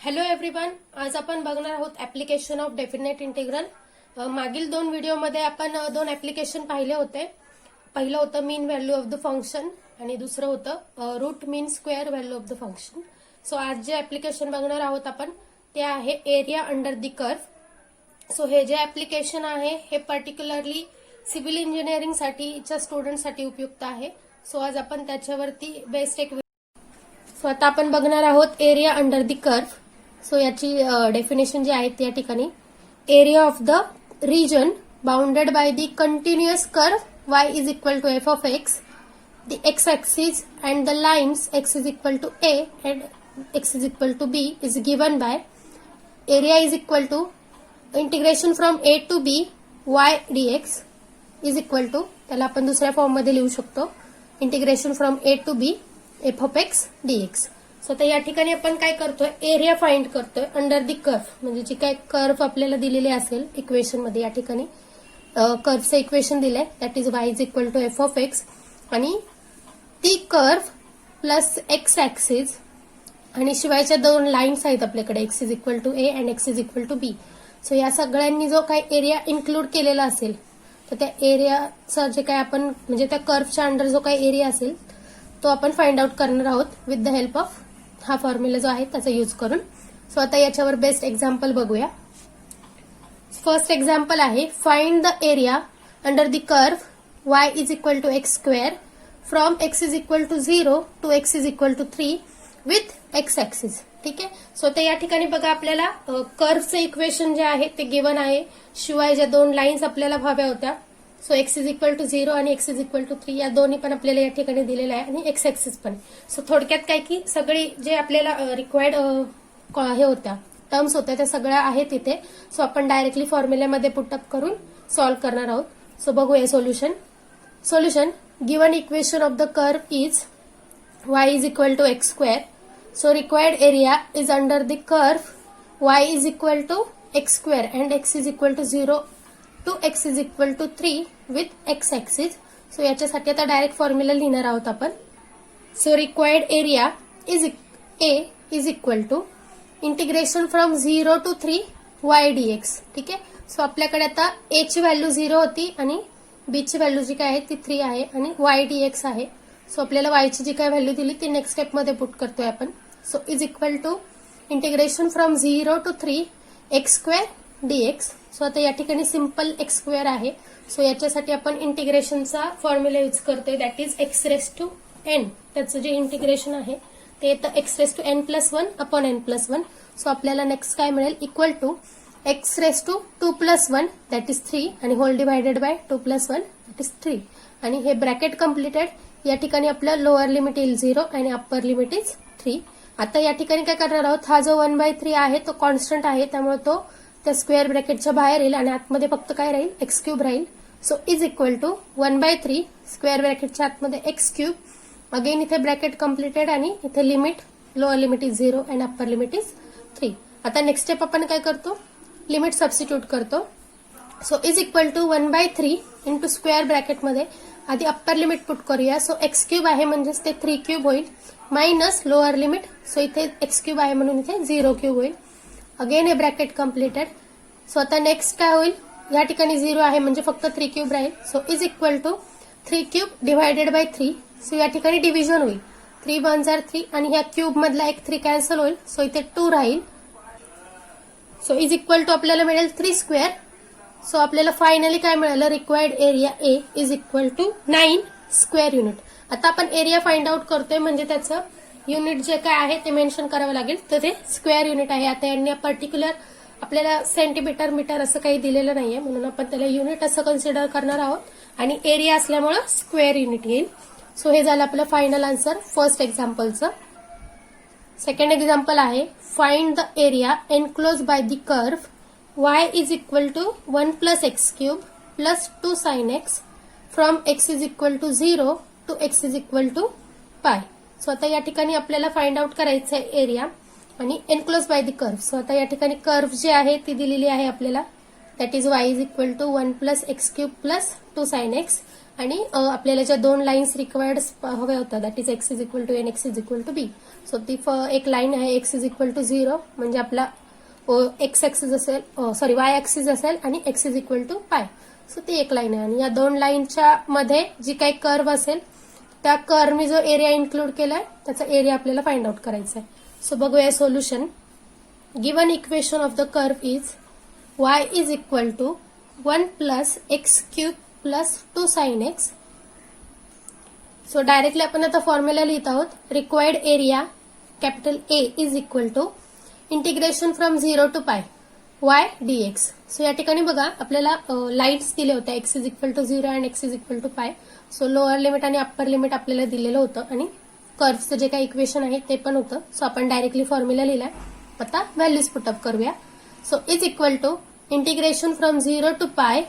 Hello everyone, आज आपण बघणार आहोत ऍप्लिकेशन ऑफ डेफिनेट इंटिग्रल. मागील दोन व्हिडिओमध्ये आपण दोन ऍप्लिकेशन पाहिले होते. पहिलं होतं mean value of the function आणि दुसरं होतं root mean square value of the function. So आज जे ऍप्लिकेशन बघणार आहोत आपण ते आहे area under the curve. So हे जे ऍप्लिकेशन आहे हे पर्टिक्युलरली सिव्हिल इंजिनिअरिंगसाठीच्या स्टुडंटसाठी उपयुक्त आहे. सो आज आपण त्याच्यावरती बेस्ट एक सो आता आपण बघणार आहोत area under the curve. So याची डेफिनेशन जी आहे त्या ठिकाणी area of the region bounded by the continuous curve y is equal to F of x, the x axis and the lines x is equal to a and x is equal to b is given by area is equal to integration from a to b y dx is equal to, त्याला आपण दुसऱ्या form मध्ये लिहू शकतो, integration from a to b f of x dx. So आता या ठिकाणी आपण काय करतोय, एरिया फाइंड करतोय अंडर दी कर्व. म्हणजे जी काय कर्व आपल्याला दिलेली असेल इक्वेशन मध्ये, या ठिकाणी कर्वचं इक्वेशन दिलंय that is y is equal to F of x आणि ती कर्व प्लस एक्स ऍक्सिस आणि शिवायच्या दोन लाईन्स आहेत आपल्याकडे x is equal to A and x is equal to b. So या सगळ्यांनी जो काही एरिया इन्क्लूड केलेला असेल तर त्या एरियाचा जे काय आपण म्हणजे त्या कर्वच्या अंडर जो काही एरिया असेल तो आपण फाइंड आउट करणार आहोत विथ द हेल्प ऑफ हा फॉर्म्युला जो आहे त्याचा यूज करून. सो आता याच्यावर बेस्ट एक्झाम्पल बघूया. फर्स्ट एक्झाम्पल आहे find the area under the curve y is equal to x square from x is equal to 0 to x is equal to 3 with x axis. ठीक आहे. So आता या ठिकाणी बघा आपल्याला कर्वचं इक्वेशन जे आहे ते गिवन आहे, शिवाय ज्या दोन लाईन्स आपल्याला हव्या होत्या. So x is equal to 0 आणि एक्स इज इक्वल टू 3 या दोन्ही पण आपल्याला या ठिकाणी दिलेलं आहे आणि एक्स ऍक्सिस पण. सो थोडक्यात काय की सगळी जे आपल्याला रिक्वायर्ड हे होत्या टर्म्स होत्या त्या सगळ्या आहेत तिथे. सो आपण डायरेक्टली फॉर्म्युल्यामध्ये पुटअप करून सॉल्व्ह करणार आहोत. सो बघूया solution. Given equation of the curve is y is equal to x square. So required area is under the curve y is equal to x square and x is equal to 0 to x is equal to 3 with x axis. So याच्यासाठी आता direct formula लिहिणार आहोत आपण. So required area is a is equal to integration from 0 to 3 y dx. ठीक आहे. So आपल्याकडे आता a ची व्हॅल्यू 0 होती आणि b ची व्हॅल्यू जी काय आहे ती 3 आहे आणि y dx आहे. सो आपल्याला y ची जी काय व्हॅल्यू दिली ती नेक्स्ट स्टेप मध्ये पुट करतोय आपण. So is equal to integration from 0 to 3 x square dx. So आता या ठिकाणी सिंपल एक्स स्क्वेअर आहे. सो याच्यासाठी आपण इंटिग्रेशनचा फॉर्म्युला यूज करतोय that is x raise to n. त्याचं जे इंटिग्रेशन आहे ते येतं x raise to n plus 1 upon n plus 1. So आपल्याला नेक्स्ट काय मिळेल, equal to x raise to 2 plus 1 that is 3 आणि hole divided by 2 plus 1 that is 3 आणि हे ब्रॅकेट कम्प्लिटेड. या ठिकाणी आपलं लोअर लिमिट येईल 0 आणि अप्पर लिमिट इज 3. आता या ठिकाणी काय करणार आहोत, हा जो 1/3 आहे तो कॉन्स्टंट आहे त्यामुळे तो त्या स्क्वेअर ब्रॅकेटच्या बाहेर येईल आणि आतमध्ये फक्त काय राहील, एक्स क्यूब राहील. So is equal to 1/3 square ब्रॅकेटच्या आतमध्ये एक्स क्यूब. अगेन इथे ब्रॅकेट कम्प्लिटेड आणि इथे limit lower limit is 0 and upper limit is 3. आता नेक्स्ट स्टेप आपण काय करतो, लिमिट सबस्टिट्यूट करतो. So is equal to 1/3 into square ब्रॅकेटमध्ये आधी अप्पर लिमिट पुट करूया. सो एक्स क्यूब आहे म्हणजेच ते 3 क्यूब होईल मायनस लोअर लिमिट. सो इथे एक्स क्यूब आहे म्हणून इथे 0 क्यूब होईल. अगेन हे ब्रॅकेट कम्प्लिटेड. सो आता नेक्स्ट काय होईल, या ठिकाणी 0 आहे म्हणजे फक्त 3 क्यूब राहील. So is equal to 3 cube divided by 3. So या ठिकाणी डिव्हिजन होईल, 3 1 जार 3 आणि ह्या क्यूब मधला एक 3 कॅन्सल होईल. सो इथे 2 राहील. सो इज इक्वल टू आपल्याला मिळेल 3 स्क्वेअर. सो आपल्याला फायनली काय मिळालं, required area a is equal to 9 square unit. आता आपण एरिया फाइंड आउट करतोय म्हणजे त्याचं युनिट जे काय आहे ते मेन्शन करावं लागेल, तर ते स्क्वेअर युनिट आहे. आता यांनी पर्टिक्युलर आपल्याला सेंटीमीटर मीटर असं काही दिलेलं नाहीये म्हणून आपण त्याला युनिट असं कन्सिडर करणार आहोत आणि एरिया असल्यामुळे स्क्वेअर युनिट येईल. सो हे झालं आपलं फायनल आन्सर फर्स्ट एक्झाम्पलचं. सेकंड एक्झाम्पल आहे find the area enclose by the curve y is equal to 1 plus x cube plus 2 sine x from x is equal to 0 to x is equal to pi. So आता या ठिकाणी आपल्याला find out करायचं आहे area आणि enclose by the curve. So आता या ठिकाणी कर्व जी आहे ती दिलेली आहे आपल्याला that is y is equal to 1 plus x cube plus 2 sine x आणि आपल्याला ज्या दोन लाईन्स रिक्वायर्ड हव्या होत्या that is x is equal to n, x is equal to b. So ती एक लाईन आहे एक्स इज इक्वल टू 0 म्हणजे आपला एक्स ऍक्सिस असेल, सॉरी वाय ऍक्सिस असेल आणि x is equal to pi. So ती एक लाईन आहे आणि या दोन लाईनच्या मध्ये जी काही कर्व असेल त्या कर्वने जो एरिया इन्क्लूड केलाय त्याचा एरिया आपल्याला फाइंड आउट करायचा आहे. सो बघूया solution. Given equation of the curve is y is equal to 1 plus x cube plus 2 sin x. So directly आपण आता फॉर्म्युला लिहित आहोत. Required area capital A is equal to integration from 0 to pi y dx. So या ठिकाणी बघा आपल्याला lines दिले होत्या x is equal to 0 and x is equal to pi. So lower limit आणि अप्पर लिमिट आपल्याला दिलेलं होतं आणि कर्वचं जे काही इक्वेशन आहे ते पण होतं. सो आपण डायरेक्टली फॉर्म्युला लिहिलाय. आता व्हॅल्यूज पुटअप करूया. So is equal to integration from 0 to pi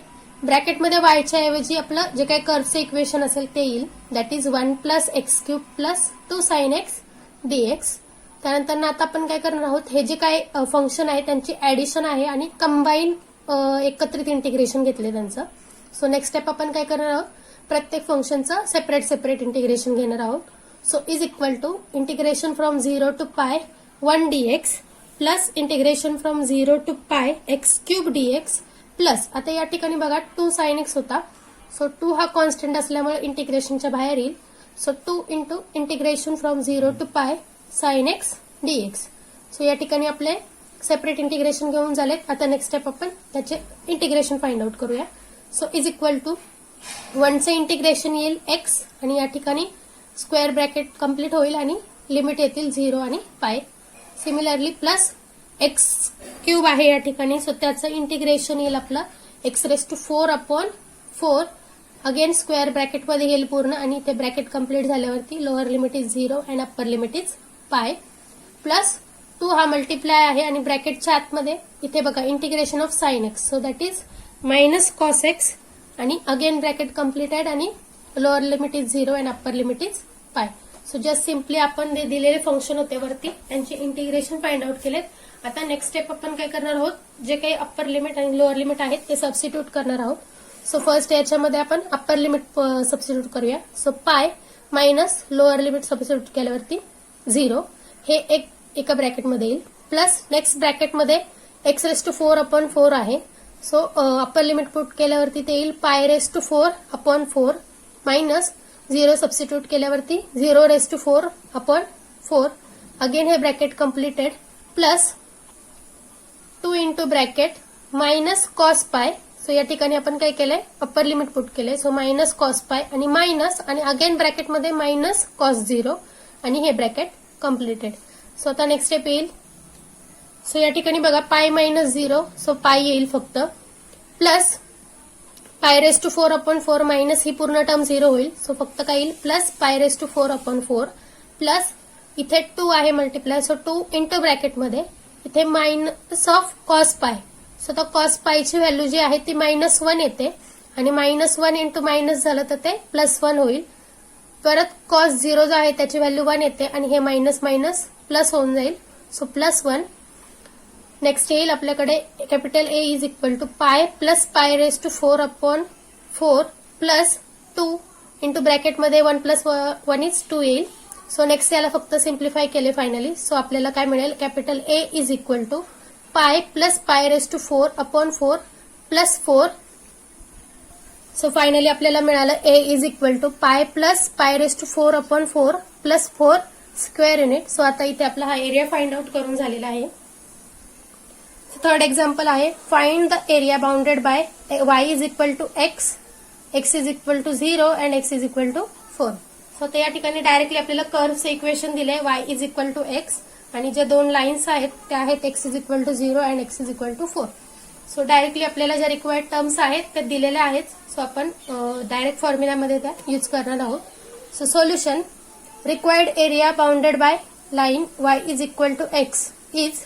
ब्रॅकेटमध्ये वायच्या ऐवजी आपलं जे काही कर्वचं इक्वेशन असेल ते येईल. That is 1 plus x cube plus 2 sin x dx. त्यानंतर आता आपण काय करणार आहोत, हे जे काही फंक्शन आहे त्यांची ऍडिशन आहे आणि कंबाईन एकत्रित इंटिग्रेशन घेतले त्यांचं. सो नेक्स्ट स्टेप आपण काय करणार आहोत, प्रत्येक फंक्शनचं सेपरेट इंटिग्रेशन घेणार आहोत. So is equal to integration from 0 to pi 1 dx plus integration from 0 to pi x cube dx plus आता या ठिकाणी बघा 2 sin x होता. सो 2 हा कॉन्स्टंट असल्यामुळे इंटिग्रेशनच्या बाहेर येईल. So 2 into integration from 0 to pi sin x dx. So या ठिकाणी आपले सेपरेट इंटिग्रेशन घेऊन झालेत. आता नेक्स्ट स्टेप आपण त्याचे इंटिग्रेशन फाइंड आउट करूया. सो इज इक्वल टू 1चे इंटिग्रेशन येईल x आणि या ठिकाणी स्क्वेअर ब्रॅकेट कंप्लीट होईल आणि लिमिट येतील 0 आणि पाय. सिमिलरली प्लस एक्स क्यूब आहे या ठिकाणी. सो त्याचं इंटिग्रेशन येईल आपलं x raise to 4 upon 4. Again square ब्रॅकेटमध्ये येईल पूर्ण आणि ते ब्रॅकेट कंप्लीट झाल्यावरती lower limit is 0 and upper limit is pi. Plus 2 हा मल्टिप्लाय आहे आणि ब्रॅकेटच्या आतमध्ये इथे बघा integration of sine x. So that is minus cos x आणि अगेन ब्रॅकेट कंप्लीटेड आणि lower limit is 0 and upper limit is pi. So just simply आपण जे दिलेले फंक्शन होते वरती त्यांचे इंटिग्रेशन फाइंड आउट केलेत. आता नेक्स्ट स्टेप आपण काय करणार आहोत, जे काही अप्पर लिमिट आणि लोअर लिमिट आहेत ते सबस्टिट्यूट करणार आहोत. सो फर्स्ट याच्यामध्ये आपण अप्पर लिमिट सबस्टिट्यूट करूया. So pi minus lower limit substitute केल्यावरती 0 हे एका ब्रॅकेटमध्ये येईल. प्लस नेक्स्ट ब्रॅकेटमध्ये एक्स रेस टू 4 अपॉन 4 आहे. सो अप्पर लिमिट पुट केल्यावरती ते येईल pi raise to 4 upon 4 minus 0 substitute केल्यावरती 0 रेस टू 4 अपॉन 4. अगेन हे bracket completed plus 2 into bracket minus cos pi. So या ठिकाणी आपण काय केलंय, अप्पर लिमिट पुट केलंय. सो मायनस कॉस पाय आणि मायनस आणि अगेन ब्रॅकेटमध्ये मायनस कॉस 0 आणि हे ब्रॅकेट कम्प्लिटेड. सो आता नेक्स्ट स्टेप येईल. सो या ठिकाणी बघा पाय मायनस 0 सो पाय येईल फक्त plus pi raise to 4 upon 4 minus ही पूर्ण टर्म 0 होईल. सो फक्त काय येईल plus pi raise to 4 upon 4 plus इथे 2 आहे मल्टिप्लाय. सो 2 इंटू ब्रॅकेटमध्ये इथे minus of cos pi. So तर कॉस पायची व्हॅल्यू जी आहे ती -1 येते आणि -1 इंटू मायनस झालं तर ते +1 होईल. परत कॉस 0 जो आहे त्याची व्हॅल्यू 1 येते आणि हे मायनस मायनस प्लस होऊन जाईल. सो +1. नेक्स्ट येईल आपल्याकडे capital A is equal to pi plus pi raise to 4 upon 4 plus 2 into ब्रॅकेटमध्ये 1 प्लस 1 इज 2 येईल. सो नेक्स्ट याला फक्त सिम्प्लिफाय केले फायनली. सो आपल्याला काय मिळेल, capital A is equal to pi plus pi raise to 4 upon 4 plus 4. So finally आपल्याला मिळालं a is equal to pi plus pi raise to 4 upon 4 plus 4 square unit. So आता इथे आपला हा एरिया फाइंड आउट करून झालेला आहे. Third example आहे, find the area bounded by y is equal to x, x is equal to 0 and x is equal to 4. So ते या ठिकाणी डायरेक्टली आपल्याला कर्वचं इक्वेशन दिलंय y is equal to x आणि जे दोन लाईन्स आहेत त्या आहेत x is equal to 0 and x is equal to 4. So directly आपल्याला ज्या रिक्वायर्ड टर्म्स आहेत त्या दिलेल्या आहेत. सो आपण डायरेक्ट फॉर्म्युलामध्ये त्या यूज करणार आहोत. So solution, required area bounded by line y is equal to x is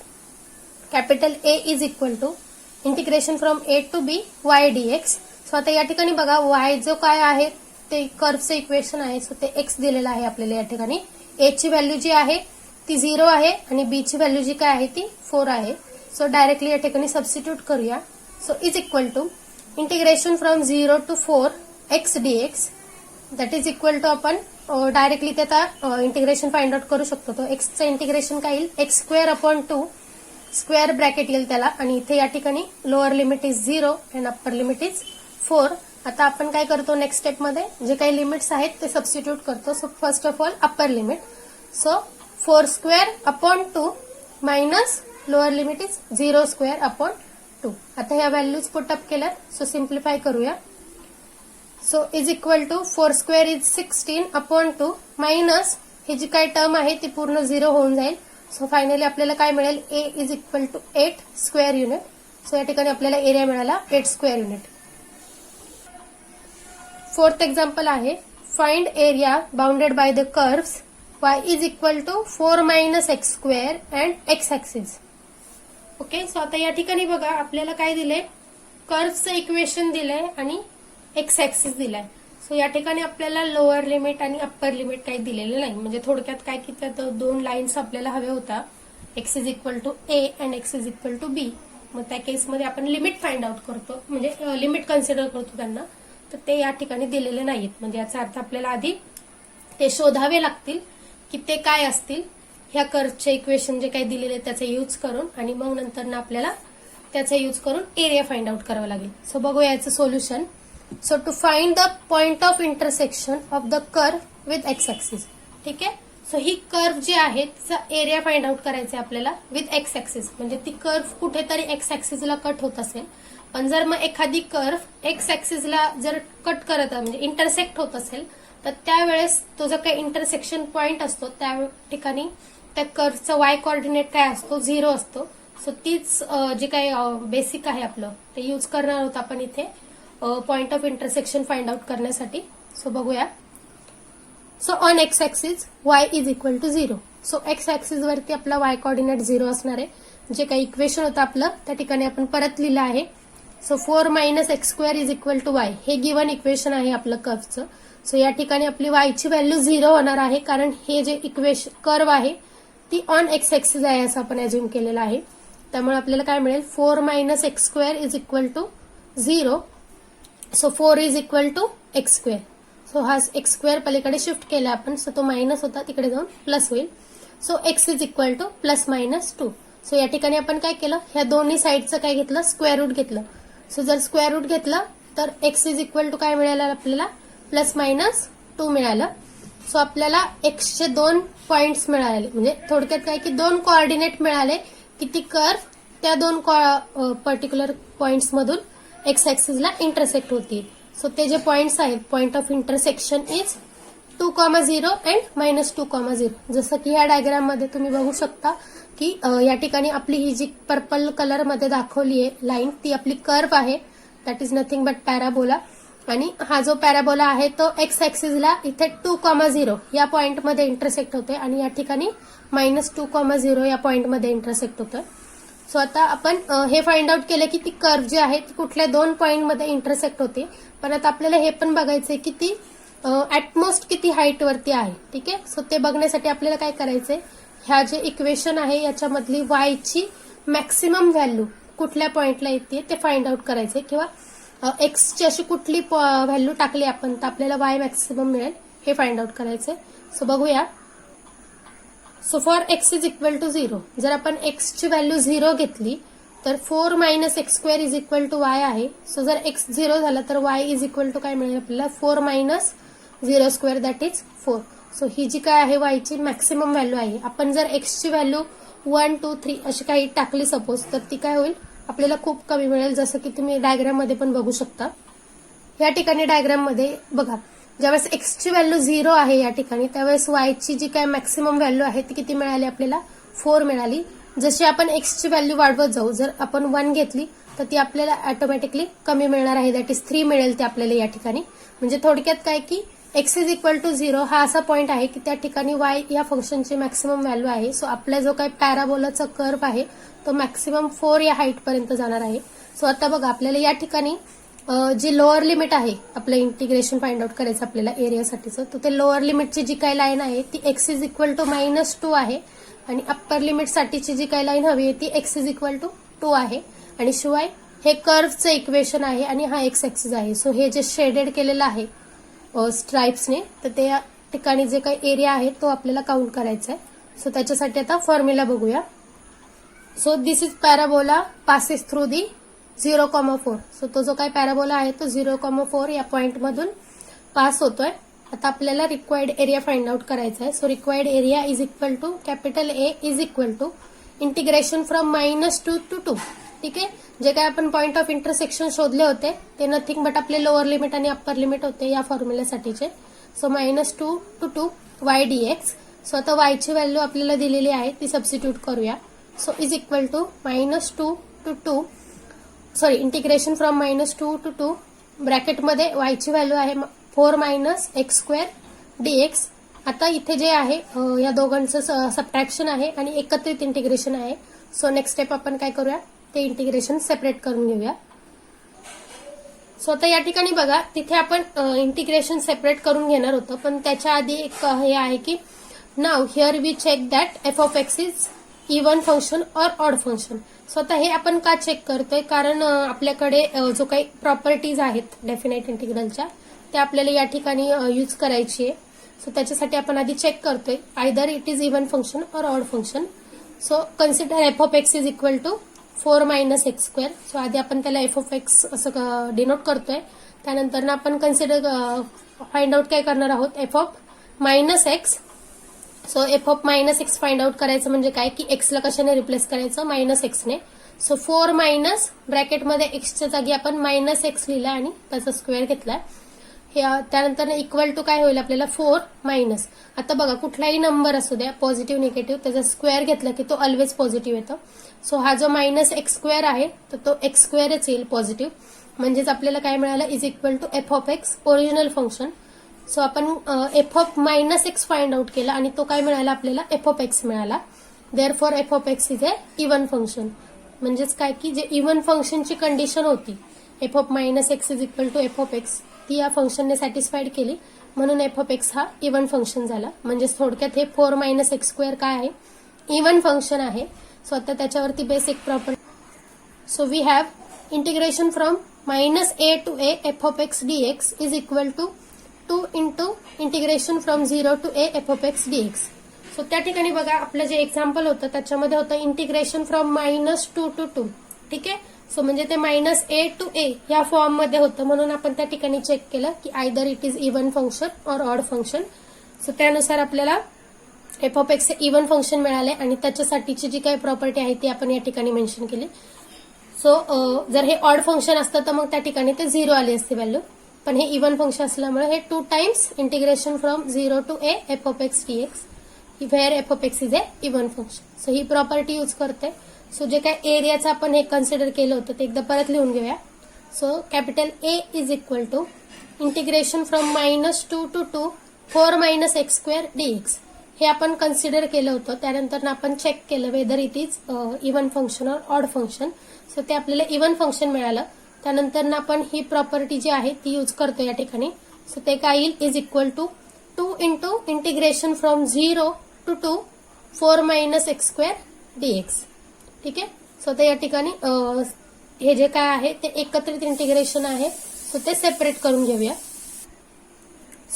capital A is equal to integration from A to B Y dx. So आता या ठिकाणी बघा वाय जो काय आहे ते कर्वचं इक्वेशन आहे. सो ते एक्स दिलेलं आहे आपल्याला या ठिकाणी. ए ची व्हॅल्यू जी आहे ती 0 आहे आणि बी ची व्हॅल्यू जी काय आहे ती 4 आहे. सो डायरेक्टली या ठिकाणी सबस्टिट्यूट करूया. So is equal to integration from 0 to 4 x dx that is equal to आपण डायरेक्टली ते आता इंटिग्रेशन फाइंड आउट करू शकतो. तो एक्सचं इंटिग्रेशन काय येईल x square upon 2 square bracket येईल त्याला आणि इथे या ठिकाणी lower limit is 0 and upper limit is 4. आता आपण काय करतो नेक्स्ट स्टेप मध्ये जे काही लिमिट्स आहेत ते सबस्टिट्यूट करतो. So first of all upper limit so 4 square upon 2 minus lower limit is 0 square upon 2. आता ह्या व्हॅल्यूज पुटअप केल्या सो सिम्प्लिफाय करूया. So is equal to 4 square is 16 upon 2 minus ही जी काही टर्म आहे ती पूर्ण 0 होऊन जाईल. सो फायनली आपल्याला काय मिळेल A is equal to 8 square unit. So या ठिकाणी आपल्याला एरिया मिळाला 8 स्क्वेअर युनिट. फोर्थ एक्झाम्पल आहे find area bounded by the curves y is equal to 4 minus x square and x axis. Okay so आता या ठिकाणी बघा आपल्याला काय दिलंय कर्व्हचं इक्वेशन दिलंय आणि एक्स ऍक्सिस दिलाय. सो या ठिकाणी आपल्याला लोअर लिमिट आणि अप्पर लिमिट काही दिलेलं नाही. म्हणजे थोडक्यात काय की त्यात दोन लाईन्स आपल्याला हव्या होता x is equal to A and x is equal to B. मग त्या केसमध्ये आपण लिमिट फाइंड आउट करतो म्हणजे लिमिट कन्सिडर करतो त्यांना. तर ते या ठिकाणी दिलेले नाहीत. म्हणजे याचा अर्थ आपल्याला आधी ते शोधावे लागतील की ते काय असतील ह्या कर्व्हचे इक्वेशन जे काही दिलेले त्याचा यूज करून आणि मग नंतर ना आपल्याला त्याचा यूज करून एरिया फाइंड आउट करावा लागेल. सो बघूया याचं solution. So to find the point of intersection of the curve with x axis. ठीक आहे. सो ही कर्व जी आहे तिचा एरिया फाइंड आउट करायचा आहे आपल्याला विथ एक्स ऍक्सिस. म्हणजे ती कर्व कुठेतरी एक्स ऍक्सिसला कट होत असेल. पण जर मग एखादी कर्व एक्स ऍक्सिसला जर कट करत म्हणजे इंटरसेक्ट होत असेल तर त्यावेळेस तो जो काही इंटरसेक्शन पॉइंट असतो त्या ठिकाणी त्या कर्वचा वाय कोऑर्डिनेट काय असतो 0 असतो. सो तीच जे काही बेसिक आहे आपलं ते यूज करणार आहोत आपण इथे point of intersection find out करण्यासाठी. सो बघूया. So on x axis y is equal to 0. So x axis वरती आपला वाय कोऑर्डिनेट 0 असणार आहे. जे काही इक्वेशन होतं आपलं त्या ठिकाणी आपण परत लिहिलं आहे. So 4 minus x square is equal to y हे गिव्हन इक्वेशन आहे आपलं कर्वचं. सो या ठिकाणी आपली वायची व्हॅल्यू 0 होणार आहे कारण हे जे इक्वेशन कर्व आहे ती ऑन एक्स ऍक्सिस आहे असं आपण अज्युम केलेलं आहे. त्यामुळे आपल्याला काय मिळेल 4 minus x square is equal to 0. So 4 is equal to x square. So हा एक्स स्क्वेअर पलीकडे शिफ्ट केला आपण. सो तो मायनस होता तिकडे जाऊन प्लस होईल. So x is equal two plus minus 2. So या ठिकाणी आपण काय केलं ह्या दोन्ही साईडचं काय घेतलं स्क्वेअर रूट घेतलं. सो जर स्क्वेअर रूट घेतलं तर एक्स इज इक्वल टू काय मिळालं आपल्याला प्लस मायनस 2 मिळालं. सो आपल्याला एक्सचे 2 पॉइंट्स मिळाले म्हणजे थोडक्यात काय की 2 कोऑर्डिनेट मिळाले की ती कर्व त्या 2 पर्टिक्युलर पॉइंट्स मधून एक्स ऍक्सिसला इंटरसेक्ट होती. सो ते जे पॉइंट्स आहेत point of intersection is 2,0 and minus 2,0. जसं की ह्या डायग्राम मध्ये तुम्ही बघू शकता की या ठिकाणी आपली ही जी पर्पल कलर मध्ये दाखवली आहे लाईन ती आपली कर्व आहे. That is nothing but parabola. आणि हा जो पॅराबोला आहे तो एक्स ऍक्सिसला इथे 2,0 या पॉइंटमध्ये इंटरसेक्ट होतोय आणि या ठिकाणी मायनस 2,0 या पॉइंटमध्ये इंटरसेक्ट होतोय. सो आता आपण हे फाइंड आउट केलं की ती कर्व जी आहे ती कुठल्या 2 पॉइंटमध्ये इंटरसेक्ट होते. पण आता आपल्याला हे पण बघायचंय की ती ऍटमोस्ट किती हाईट वरती आहे. ठीक आहे. सो ते बघण्यासाठी आपल्याला काय करायचंय ह्या जे इक्वेशन आहे याच्यामधली वायची मॅक्सिमम व्हॅल्यू कुठल्या पॉइंटला येते ते फाइंड आउट करायचंय किंवा एक्सची अशी कुठली व्हॅल्यू टाकली आपण तर आपल्याला वाय मॅक्सिमम मिळेल हे फाइंड आउट करायचंय. सो बघूया. So for x is equal to 0 जर आपण एक्सची व्हॅल्यू 0 घेतली तर 4 minus x square is equal to y आहे. सो जर एक्स 0 झाला तर वाय इज इक्वल टू काय मिळेल आपल्याला 4 minus 0 square that is 4. So ही जी काय आहे वायची मॅक्सिमम व्हॅल्यू आहे. आपण जर एक्सची व्हॅल्यू 1, 2, 3 अशी काही टाकली सपोज तर ती काय होईल आपल्याला खूप कमी मिळेल. जसं की तुम्ही डायग्राम मध्ये पण बघू शकता. या ठिकाणी डायग्राम मध्ये बघा ज्यावेळेस एक्सची व्हॅल्यू 0 आहे या ठिकाणी त्यावेळेस वायची जी काय मॅक्सिमम व्हॅल्यू आहे ती किती मिळाली आपल्याला 4 मिळाली. जशी आपण एक्सची व्हॅल्यू वाढवत जाऊ जर आपण 1 घेतली तर ती आपल्याला ऑटोमॅटिकली कमी मिळणार आहे. दॅट इज 3 मिळेल ते आपल्याला या ठिकाणी. म्हणजे थोडक्यात काय की एक्स इज इक्वल टू 0 हा असा पॉइंट आहे की त्या ठिकाणी वाय या फंक्शनची मॅक्सिमम व्हॅल्यू आहे. सो आपला जो काही पॅराबोलाचा कर्व आहे तो मॅक्सिमम 4 या हाईट पर्यंत जाणार आहे. सो आता बघा आपल्याला या ठिकाणी जी लोअर लिमिट आहे आपलं इंटिग्रेशन फाइंड आउट करायचं आपल्याला एरियासाठीचं तर ते लोअर लिमिटची जी काही लाईन आहे ती x is equal to minus 2 आहे आणि अप्पर लिमिट साठीची जी काही लाईन हवी आहे ती एक्स इज इक्वल टू 2 आहे. आणि शिवाय हे कर्वचं इक्वेशन आहे आणि हा एक्स ऍक्सिस आहे. सो हे जे शेडेड केलेलं आहे स्ट्राइप्सने, तर त्या ठिकाणी जे काही एरिया आहे तो आपल्याला काउंट करायचा आहे. सो त्याच्यासाठी आता फॉर्म्युला बघूया. So this is parabola passes through the 0,4. So तो जो काही पॅराबोला आहे तो 0,4 या पॉइंटमधून पास होतोय. आता आपल्याला रिक्वायर्ड एरिया फाइंड आउट करायचा आहे. So required area is equal to capital A is equal to integration from -2 to 2. ठीक आहे. जे काय आपण पॉइंट ऑफ इंटरसेक्शन शोधले होते ते नथिंग बट आपले लोअर लिमिट आणि अप्पर लिमिट होते या फॉर्म्युल्यासाठीचे. So -2 to 2 y dx. So आता y ची व्हॅल्यू आपल्याला दिलेली आहे ती सबस्टिट्यूट करूया. So is equal to -2 to 2 integration from -2 to 2 ब्रॅकेटमध्ये y ची व्हॅल्यू आहे 4 - x² dx. आता इथे जे आहे या दोघांचं सबट्रॅक्शन आहे आणि एकत्रित इंटिग्रेशन आहे. सो नेक्स्ट स्टेप आपण काय करूया, ते इंटिग्रेशन सेपरेट करून घेऊया. सो आता या ठिकाणी बघा, तिथे आपण इंटिग्रेशन सेपरेट करून घेणार होतं, पण त्याच्या आधी एक हे आहे की now here we check that F of x is even function or odd function. So आता हे आपण का चेक करतोय, कारण आपल्याकडे जो काही प्रॉपर्टीज आहेत डेफिनेट इंटिग्रलच्या त्या आपल्याला या ठिकाणी यूज करायची आहे. सो त्याच्यासाठी आपण आधी चेक करतोय either it is even function or odd function. So consider F of x is equal to 4 - x². So आधी आपण त्याला एफ ऑफ एक्स असं डिनोट करतोय. त्यानंतर आपण कन्सिडर फाइंड आउट काय करणार आहोत, F of -x. So F of -x find out करायचं म्हणजे काय की एक्सला कशाने रिप्लेस करायचं, -x ने. सो 4 ब्रॅकेटमध्ये एक्सच्या जागी आपण -x लिहिला आणि त्याचा स्क्वेअर घेतला. त्यानंतर इक्वल टू काय होईल आपल्याला 4 आता बघा कुठलाही नंबर असू द्या पॉझिटिव्ह निगेटिव्ह त्याचा स्क्वेअर घेतला की तो ऑलवेज पॉझिटिव्ह येतो. सो हा जो -x² आहे तर तो x² येईल पॉझिटिव्ह. म्हणजेच आपल्याला काय मिळालं, is equal to F of x original function. So आपण F of -x find out केला आणि तो काय मिळाला आपल्याला, एफ ऑफ एक्स मिळाला. Therefore F of x is a even function. म्हणजेच काय की जे इव्हन फंक्शनची कंडिशन होती F of -x is equal to F of x, ती या फंक्शनने सॅटिस्फाईड केली, म्हणून एफ ऑफ एक्स हा इव्हन फंक्शन झाला. म्हणजेच थोडक्यात हे 4 - x² काय आहे, इव्हन फंक्शन आहे. सो आता त्याच्यावरती basic property. So we have integration from -a to a F of X dx is equal to 2 into integration from 0 to a F of X dx. So त्या ठिकाणी बघा आपलं जे एक्झाम्पल होतं त्याच्यामध्ये होतं इंटिग्रेशन फ्रॉम -2 to 2. ठीक आहे. सो म्हणजे ते -a to a या फॉर्म मध्ये होतं, म्हणून आपण त्या ठिकाणी चेक केलं की either it is even function or odd function. So त्यानुसार आपल्याला एफ ऑफ एक्स हे इव्हन फंक्शन मिळाले आणि त्याच्यासाठीची जी काही प्रॉपर्टी आहे ती आपण या ठिकाणी मेन्शन केली. सो जर हे ऑड फंक्शन असतं तर मग त्या ठिकाणी ते 0 आली असती व्हॅल्यू, पण हे इव्हन फंक्शन असल्यामुळे हे 2 times integration from 0 to a F of X dx where F of x is a even function. So he property use करते. सो जे काय एरियाचं आपण हे कन्सिडर केलं होतं ते एकदा परत लिहून घेऊया. So capital A is equal to integration from -2 to 2 4 - x² dx. हे आपण कन्सिडर केलं होतं. त्यानंतर आपण चेक केलं whether it is even function or odd function. So ते आपल्याला इव्हन फंक्शन मिळालं. त्यानंतर आपण ही प्रॉपर्टी जी आहे ती यूज करतो या ठिकाणी. सो ते काय येईल, is equal to 2 into integration from 0 to 2 4 - x² dx. ठीक आहे. सो ते या ठिकाणी हे जे काय आहे ते एकत्रित इंटिग्रेशन आहे. सो ते सेपरेट करून घेऊया.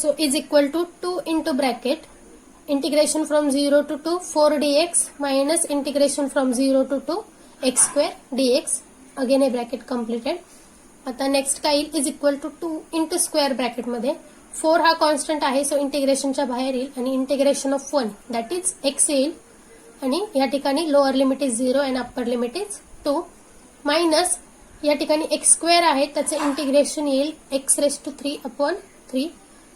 So is equal to 2 into bracket integration from 0 to 2 4 dx minus integration from 0 to 2 x² dx. Again हे ब्रॅकेट कम्प्लिटेड. आता नेक्स्ट काय येईल, is equal to 2 into square ब्रॅकेटमध्ये 4 हा कॉन्स्टंट आहे. सो इंटिग्रेशनच्या बाहेर येईल आणि integration of 1 that is x येईल आणि या ठिकाणी lower limit is 0 and upper limit is 2 minus या ठिकाणी x² आहे त्याचं इंटिग्रेशन येईल x⁻³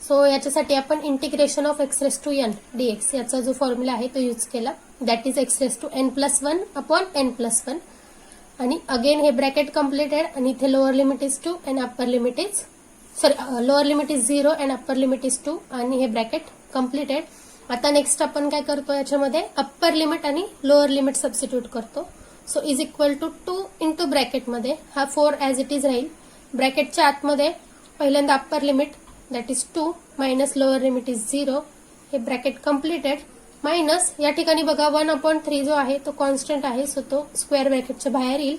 सो याच्यासाठी आपण इंटिग्रेशन ऑफ x⁻n dx याचा जो फॉर्म्युला आहे तो यूज केला दॅट इज x⁻n+1/n+1 आणि अगेन हे ब्रॅकेट कम्प्लिटेड आणि इथे lower limit is 2 and upper limit is lower limit is 0 and upper limit is 2 आणि हे ब्रॅकेट कम्प्लिटेड. आता नेक्स्ट आपण काय करतो याच्यामध्ये अप्पर लिमिट आणि लोअर लिमिट सबस्टिट्यूट करतो. So is equal to 2 into ब्रॅकेटमध्ये हा 4 ॲज इट इज राहील. ब्रॅकेटच्या आतमध्ये पहिल्यांदा upper limit that is 2 minus lower limit is 0 हे ब्रॅकेट कम्प्लिटेड मायनस या ठिकाणी बघा 1/3 जो आहे तो कॉन्स्टंट आहे सो तो स्क्वेअर ब्रॅकेटच्या बाहेर येईल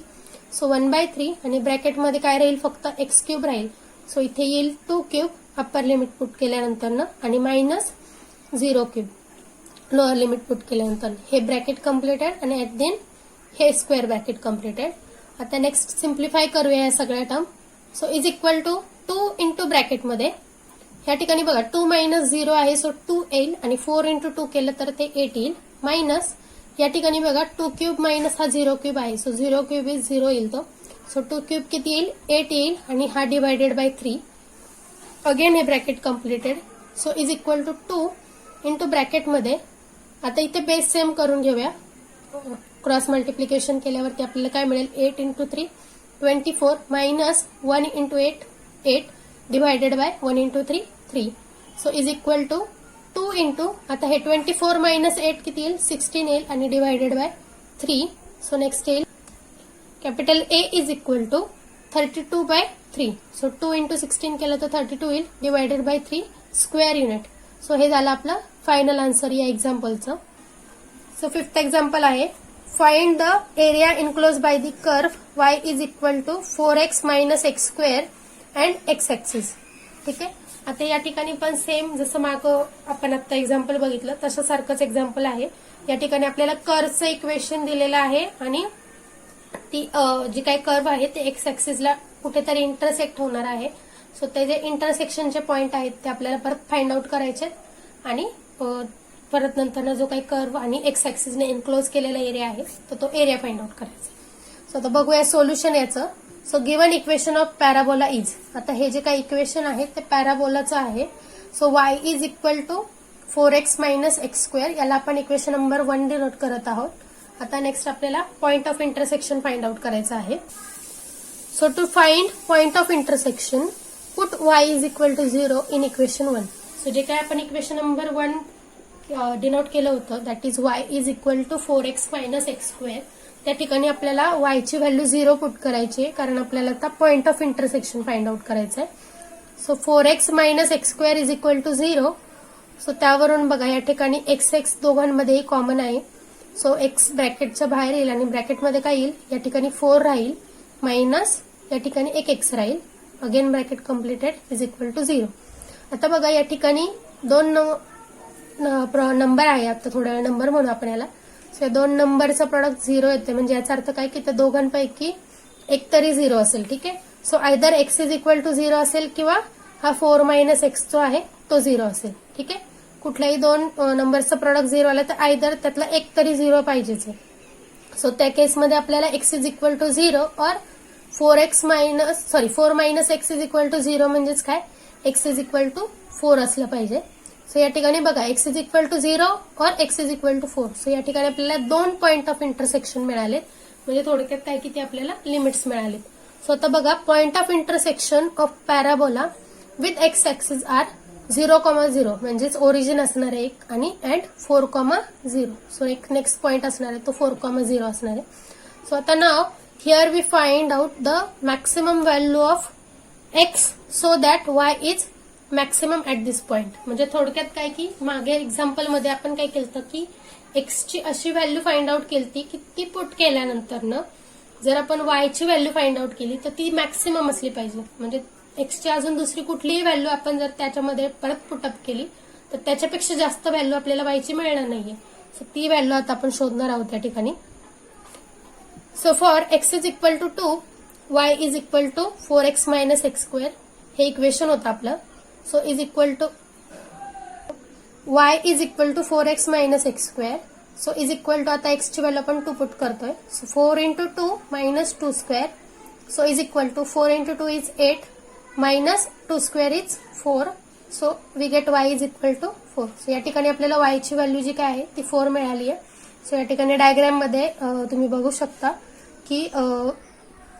सो 1/3 आणि ब्रॅकेटमध्ये काय राहील फक्त एक्स क्यूब राहील. सो इथे येईल 2 क्यूब अप्पर लिमिट पुट केल्यानंतर आणि minus 0 cube lower limit put केल्यानंतर. हे ब्रॅकेट कम्प्लिटेड आणि ऍट देन हे स्क्वेअर ब्रॅकेट कम्प्लिटेड. आता नेक्स्ट सिम्प्लिफाय करूया या सगळ्या term. So is equal to 2 into ब्रॅकेटमध्ये या ठिकाणी बघा 2 मायनस 0 आहे. सो 2 येईल आणि 4 इंटू 2 केलं तर ते 8 येईल. मायनस या ठिकाणी बघा 2 क्यूब मायनस हा 0 क्यूब आहे. सो 0 क्यूब इज 0 येईल तो. सो 2 क्यूब किती येईल 8 येईल आणि हा डिवायडेड बाय 3. अगेन हे bracket completed. So is equal to 2 into ब्रॅकेटमध्ये आता इथे बेस सेम करून घेऊया. क्रॉस मल्टिप्लिकेशन केल्यावरती आपल्याला काय मिळेल 8 into 3 24 minus 1 into 8 8 divided by 1 into 3 3. So is equal to 2 into आता हे 24 मायनस 8 किती येईल 16 येईल आणि डिवायडेड बाय 3. सो नेक्स्ट येईल capital A is equal to 32/3. So 2 into 16 केलं तर 32 येईल divided by 3 square unit. So हे झालं आपलं फायनल आन्सर या एक्झाम्पलचं. सो 5th एक्झाम्पल आहे find the area enclose by the curve y is equal to 4x minus x square and x axis. ठीक आहे. आता या ठिकाणी पण सेम जसं मागं आपण आता एक्झाम्पल बघितलं तसं सारखंच एक्झाम्पल आहे. या ठिकाणी आपल्याला कर्वचं इक्वेशन दिलेलं आहे आणि ती जी काही कर्व आहे ते एक्स ऍक्सिसला कुठेतरी इंटरसेक्ट होणार आहे. सो ते जे इंटरसेक्शनचे पॉइंट आहेत ते आपल्याला परत फाइंड आउट करायचे आणि परत नंतर जो काही कर्व आणि एक्स ऍक्सिसने एनक्लोज केलेला एरिया आहे तर तो एरिया फाइंड आउट करायचा. सो आता बघूया सोल्युशन याचं. So given equation of parabola is. आता हे जे काही इक्वेशन आहे ते पॅराबोलाचं आहे. So y is equal to 4x minus x square याला आपण इक्वेशन नंबर 1 डिनोट करत आहोत. आता नेक्स्ट आपल्याला point of intersection find out करायचं आहे. So to find point of intersection put y is equal to 0 in equation 1. So जे काय आपण इक्वेशन नंबर 1 डिनोट केलं होतं that is y is equal to 4x minus x square. त्या ठिकाणी आपल्याला y ची व्हॅल्यू 0 पुट करायची आहे कारण आपल्याला आता point of intersection find out करायचं आहे. So 4x minus x square is equal to 0. So त्यावरून बघा या ठिकाणी एक्स एक्स दोघांमध्येही कॉमन आहे. सो एक्स ब्रॅकेटच्या बाहेर येईल आणि ब्रॅकेटमध्ये काय येईल या ठिकाणी 4 राहील मायनस या ठिकाणी एक एक्स राहील. Again bracket completed is equal to 0. आता बघा या ठिकाणी 2 नंबर आहे. आता थोड्या वेळ नंबर म्हणू आपण याला. सो या 2 नंबरचं प्रॉडक्ट 0 येते म्हणजे याचा अर्थ काय की त्या दोघांपैकी एक तरी 0 असेल. ठीक आहे. So either X is equal to 0 असेल किंवा हा 4 मायनस एक्स जो आहे तो 0 असेल. ठीक आहे. कुठल्याही 2 नंबरचं प्रॉडक्ट 0 आलं तर आयदर त्यातला एक तरी 0 पाहिजेच आहे. सो त्या केसमध्ये आपल्याला एक्स इज इक्वल टू 0 और 4 minus X is equal to 0 म्हणजेच काय एक्स इज इक्वल टू 4 असलं पाहिजे. सो या ठिकाणी बघा एक्स इज इक्वल टू 0 और X is equal to 4. So या ठिकाणी आपल्याला 2 पॉइंट ऑफ इंटरसेक्शन मिळालेत म्हणजे थोडक्यात काय की ते आपल्याला लिमिट्स मिळालेत. सो आता बघा point of intersection of parabola with x axis are 0,0 म्हणजेच ओरिजिन असणार आहे एक आणि अँड 4,0. सो एक नेक्स्ट पॉइंट असणार आहे तो 4,0 असणार आहे. सो आता now here we find out the maximum value of X so that Y is maximum at this point. म्हणजे थोडक्यात काय की मागे एक्झाम्पल मध्ये आपण काय केलं की एक्सची अशी व्हॅल्यू फाइंड आउट केली की ती पुट केल्यानंतर जर आपण वायची व्हॅल्यू फाइंड आउट केली तर ती मॅक्सिमम असली पाहिजे. म्हणजे एक्सची अजून दुसरी कुठलीही व्हॅल्यू आपण जर त्याच्यामध्ये परत पुटअप केली तर त्याच्यापेक्षा जास्त व्हॅल्यू आपल्याला वायची मिळणार नाहीये. सो ती व्हॅल्यू आता आपण शोधणार आहोत या ठिकाणी. So for x is equal to 2 Y is equal to 4x minus x square हे इक्वेशन होतं आपलं. So is equal to y is equal to 4x minus x square. So is equal to आता एक्सची value आपण 2 put करतोय. So 4 into 2 minus 2 square. So is equal to 4 into 2 is 8 minus 2 square is 4. So we gate y is equal to 4. So या ठिकाणी आपल्याला y ची value जी काय आहे ती 4 मिळाली आहे. सो या ठिकाणी डायग्राम मध्ये तुम्ही बघू शकता की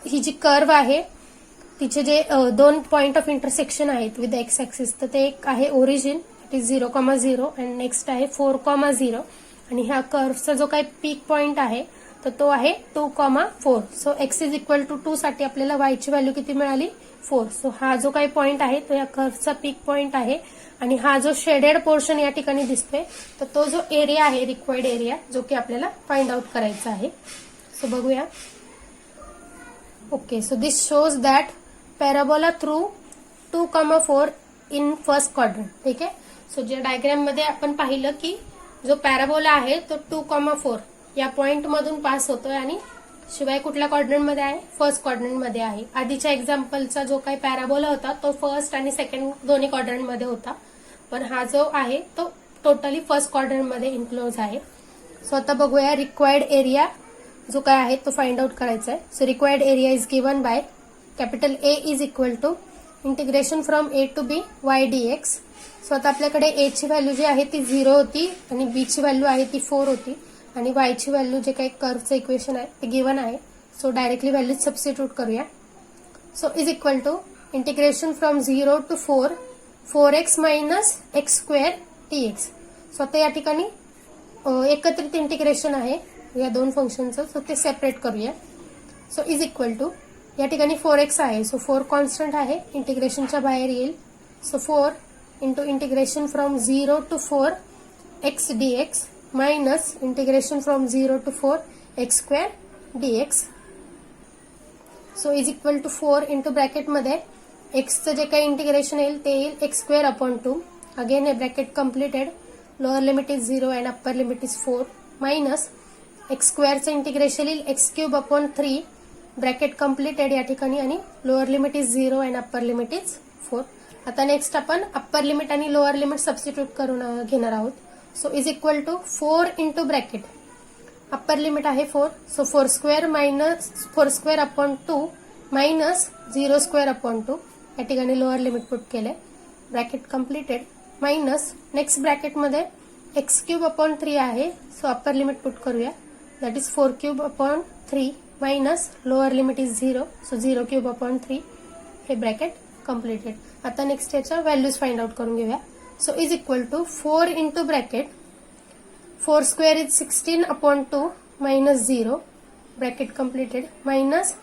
ही जी कर्व आहे तिचे जे 2 पॉइंट ऑफ इंटरसेक्शन आहेत विथ एक्स ऍक्सिस तर ते एक आहे origin it is 0,0 and next आहे 4,0 आणि ह्या कर्वचा जो काही पीक पॉइंट आहे तर तो आहे 2,4. So x is equal to 2 साठी आपल्याला y ची व्हॅल्यू किती मिळाली 4. सो हा जो काही पॉइंट आहे तो या कर्वचा पीक पॉइंट आहे आणि हा जो शेडेड पोर्शन या ठिकाणी दिसतोय तर तो जो एरिया आहे रिक्वायर्ड एरिया जो की आपल्याला फाइंड आउट करायचा आहे. सो बघूया Okay, so this shows that parabola through 2,4 in first quadrant. ठीक आहे. सो ज्या डायग्राम मध्ये आपण पाहिलं की जो पॅराबोला आहे तो 2,4 या पॉइंट मधून पास होतोय आणि शिवाय कुठल्या क्वाड्रंट मध्ये आहे, फर्स्ट क्वाड्रंट मध्ये आहे. आधीच्या एक्झाम्पलचा जो काही पॅराबोला होता तो फर्स्ट आणि सेकंड दोन्ही क्वाड्रंट मध्ये होता, पण हा जो आहे तो टोटली फर्स्ट क्वाड्रंट मध्ये इन्क्लोज आहे. सो आता बघूया रिक्वायर्ड एरिया जो काय आहे तो फाइंड आउट करायचा आहे. So required area is given by capital A is equal to integration from A to B Y dx. So आता आपल्याकडे ए ची व्हॅल्यू जी आहे ती 0 होती आणि बी ची व्हॅल्यू आहे ती 4 होती आणि वाय ची व्हॅल्यू जे काही कर्वचं इक्वेशन आहे ते गिवन आहे. सो डायरेक्टली व्हॅल्यू सबस्टिट्यूट करूया. So is equal to integration from 0 to 4 4x minus x square dx. So आता या ठिकाणी एकत्रित इंटिग्रेशन आहे या दोन फंक्शनचं, सो ते सेपरेट करूया. सो इज इक्वल टू या ठिकाणी 4x आहे, सो 4 कॉन्स्टंट आहे, इंटिग्रेशनच्या बाहेर येईल. So 4 into integration from 0 to 4 x dx minus integration from 0 to 4 x square dx. So is equal to 4 into ब्रॅकेटमध्ये एक्सचं जे काही इंटिग्रेशन येईल ते येईल एक्स स्क्वेअर अपॉन 2. अगेन हे bracket completed, lower limit is 0 and upper limit is 4 minus x स्क्वेअरचं integration येईल x cube upon 3 bracket completed या ठिकाणी आणि lower limit is 0 and upper limit is 4. आता नेक्स्ट आपण अप्पर लिमिट आणि lower limit substitute करून घेणार आहोत. So is equal to 4 into bracket upper limit आहे 4, so 4 square minus 4 square upon 2 minus 0 square upon 2 या ठिकाणी लोअर लिमिट पुट केले, ब्रॅकेट कम्प्लिटेड मायनस नेक्स्ट ब्रॅकेटमध्ये एक्स क्यूब अपॉन 3 आहे, सो अप्पर लिमिट पुट करूया, that is 4 cube upon 3 minus lower limit is 0, so 0 cube upon 3 हे bracket completed. आता next याच्या values find out करून घेऊया. So is equal to 4 into bracket 4 square is 16 upon 2 minus 0 bracket completed minus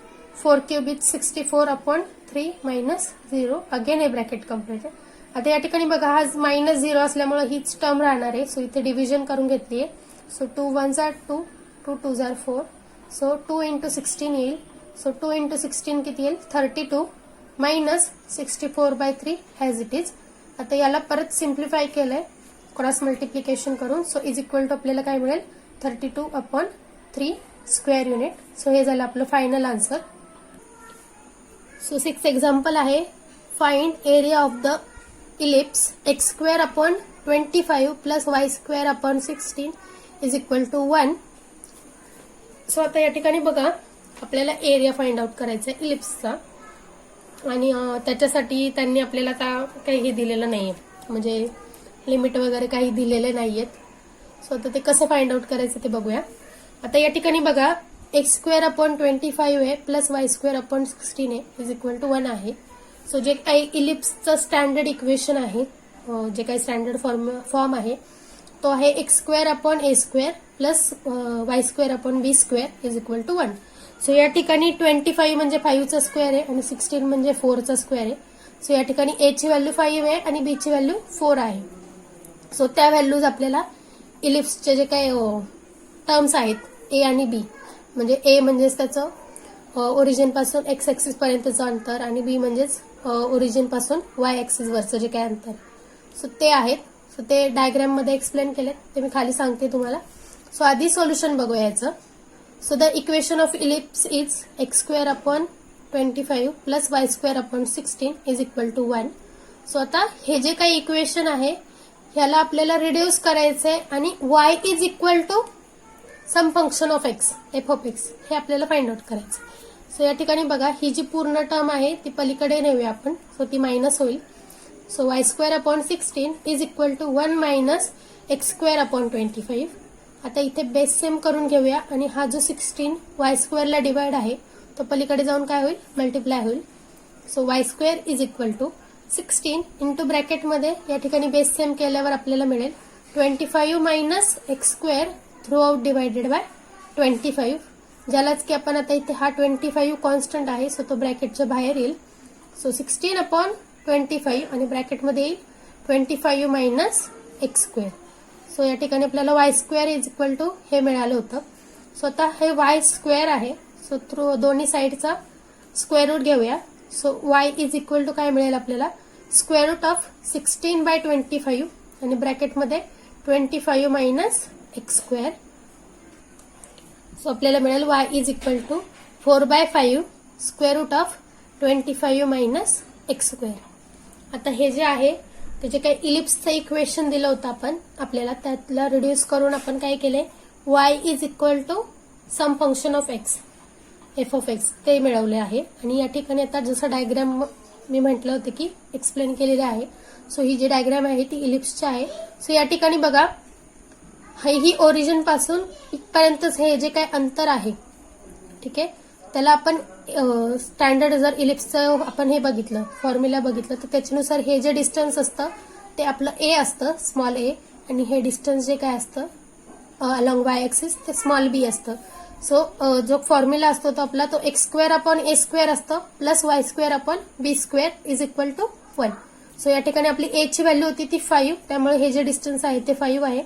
4 cube is 64 upon 3 minus 0 again हे bracket completed. आता या ठिकाणी बघा हा मायनस 0 असल्यामुळे हीच टर्म राहणार आहे, सो इथे डिव्हिजन करून घेतली आहे. So 2 1 are 2 2 2 are 4, so 2 into 16 येईल. सो 2 इंटू 16 किती येईल 32 मायनस 64/3 हॅज इट इज. आता याला परत सिम्प्लिफाय केलंय क्रॉस मल्टिप्लिकेशन करून, सो इज इक्वल टू आपल्याला काय मिळेल 32 अपॉन 3 स्क्वेअर युनिट. सो हे झालं आपलं फायनल आन्सर. सो 6 एक्झाम्पल आहे. Find area of the ellipse X square upon 25 plus Y square upon 16 is equal to 1. So आता या ठिकाणी बघा आपल्याला एरिया फाइंड आउट करायचा आहे इलिप्सचा आणि त्याच्यासाठी त्यांनी आपल्याला आता काही हे दिलेलं नाहीये, म्हणजे लिमिट वगैरे काही दिलेले नाहीयेत. सो आता ते कसं फाइंड आउट करायचं ते बघूया. आता या ठिकाणी बघा एक्स स्क्वेअर अपॉन 25 आहे प्लस वाय स्क्वेअर अपॉन 16 आहे इज इक्वल टू 1 आहे. सो जे काही इलिप्सचं स्टँडर्ड इक्वेशन आहे, जे काही स्टँडर्ड फॉर्म आहे तो आहे X square upon A square plus Y square upon B square is equal to 1. So या ठिकाणी 25 म्हणजे 5चा स्क्वेअर आहे आणि 16 म्हणजे 4चा स्क्वेअर आहे. सो या ठिकाणी ए ची व्हॅल्यू 5 आहे आणि बी ची व्हॅल्यू 4 आहे. सो त्या व्हॅल्यूज आपल्याला इलिप्सचे जे काही टर्म्स आहेत ए आणि बी, म्हणजे ए म्हणजेच त्याचं ओरिजिन पासून एक्स ऍक्सिस पर्यंतचं अंतर आणि बी म्हणजेच ओरिजिन पासून वाय ऍक्सिस वरचं जे काही अंतर, सो ते आहेत. सो ते डायग्राम मध्ये एक्सप्लेन केले, ते मी खाली सांगते तुम्हाला. सो आधी सोल्युशन बघूया याचं. So the equation of ellipse is X square upon 25 plus Y square upon 16 is equal to 1. So आता हे जे काही इक्वेशन आहे ह्याला आपल्याला रिड्यूस करायचंय आणि y is equal to some function of X F of X हे आपल्याला फाइंड आउट करायचं. सो या ठिकाणी बघा ही जी पूर्ण टर्म आहे ती पलीकडे नेऊया आपण, सो ती मायनस होईल. So Y square upon 16 is equal to 1 minus x square upon 25. आता इथे बेस सेम करून घेऊया आणि हा जो 16 वाय स्क्वेअरला डिवाइड आहे तो पलीकडे जाऊन काय होईल मल्टिप्लाय होईल. So Y square is equal to 16 into ब्रॅकेटमध्ये या ठिकाणी बेस सेम केल्यावर आपल्याला मिळेल 25 minus x square throughout divided by 25, ज्यालाच की आपण आता इथे हा 25 कॉन्स्टंट आहे, सो तो ब्रॅकेटच्या बाहेर येईल. सो 16 अपॉन 25 आणि ब्रॅकेटमध्ये येईल 25 मायनस एक्स स्क्वेअर. सो या ठिकाणी आपल्याला Y square is equal to हे मिळालं होतं. सो आता हे वाय स्क्वेअर आहे, सो थ्रू दोन्ही साईडचा स्क्वेअर रूट घेऊया. So y is equal to काय मिळेल आपल्याला, स्क्वेअर रूट ऑफ 16/25 आणि ब्रॅकेटमध्ये 25 मायनस एक्स स्क्वेअर. सो आपल्याला मिळेल y is equal to 4/5 square root of 25 minus x square. आता हे जे आहे त्याचे काही इलिप्सचं इक्वेशन दिलं होतं आपण आपल्याला, त्यातला रिड्यूस करून आपण काय केले, y is equal to some function of X F of X ते मिळवले आहे. आणि या ठिकाणी आता जसं डायग्राम मी म्हटलं होतं की एक्सप्लेन केलेले आहे. सो ही जी डायग्राम आहे ती इलिप्सची आहे. सो या ठिकाणी बघा, ही ओरिजिन पासून इथपर्यंतच हे जे काय अंतर आहे, ठीक आहे, त्याला आपण स्टँडर्ड जर इलिप्सचं आपण हे बघितलं, फॉर्म्युला बघितलं, तर त्याच्यानुसार हे जे डिस्टन्स असतं ते आपलं ए असतं, स्मॉल ए, आणि हे डिस्टन्स जे काय असतं अलॉंग वाय ऍक्सिस ते स्मॉल बी असतं. सो जो फॉर्म्युला असतो तो आपला तो X square upon A square असतो plus Y square upon B square is equal to 1. So या ठिकाणी आपली ए ची व्हॅल्यू होती ती 5, त्यामुळे हे जे डिस्टन्स आहे ते 5 आहे,